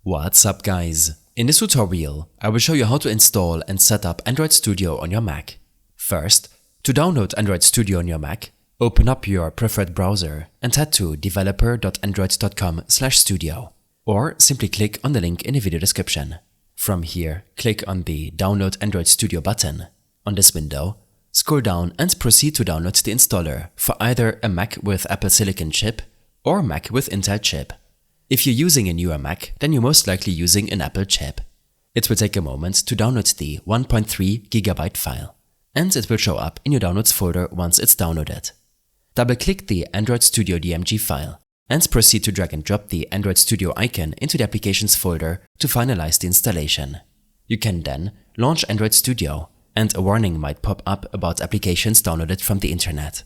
What's up guys? In this tutorial, I will show you how to install and set up Android Studio on your Mac. First, to download Android Studio on your Mac, open up your preferred browser and head to developer.android.com/studio, or simply click on the link in the video description. From here, click on the Download Android Studio button. On this window, scroll down and proceed to download the installer for either a Mac with Apple Silicon chip or Mac with Intel chip. If you're using a newer Mac, then you're most likely using an Apple chip. It will take a moment to download the 1.3 GB file, and it will show up in your downloads folder once it's downloaded. Double-click the Android Studio DMG file and proceed to drag and drop the Android Studio icon into the Applications folder to finalize the installation. You can then launch Android Studio, and a warning might pop up about applications downloaded from the internet.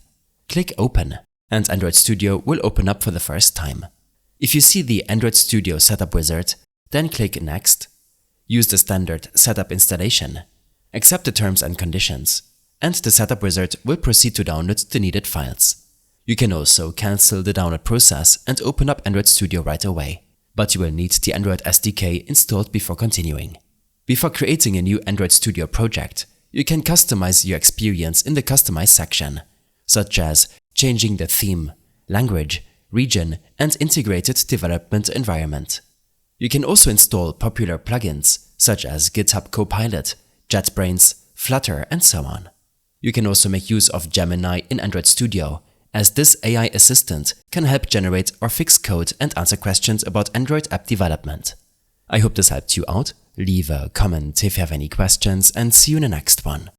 Click Open, and Android Studio will open up for the first time. If you see the Android Studio setup wizard, then click Next. Use the standard setup installation. Accept the terms and conditions, and the setup wizard will proceed to download the needed files. You can also cancel the download process and open up Android Studio right away, but you will need the Android SDK installed before continuing. Before creating a new Android Studio project, you can customize your experience in the Customize section, such as changing the theme, language, region, and integrated development environment. You can also install popular plugins such as GitHub Copilot, JetBrains, Flutter, and so on. You can also make use of Gemini in Android Studio, as this AI assistant can help generate or fix code and answer questions about Android app development. I hope this helped you out. Leave a comment if you have any questions, and see you in the next one.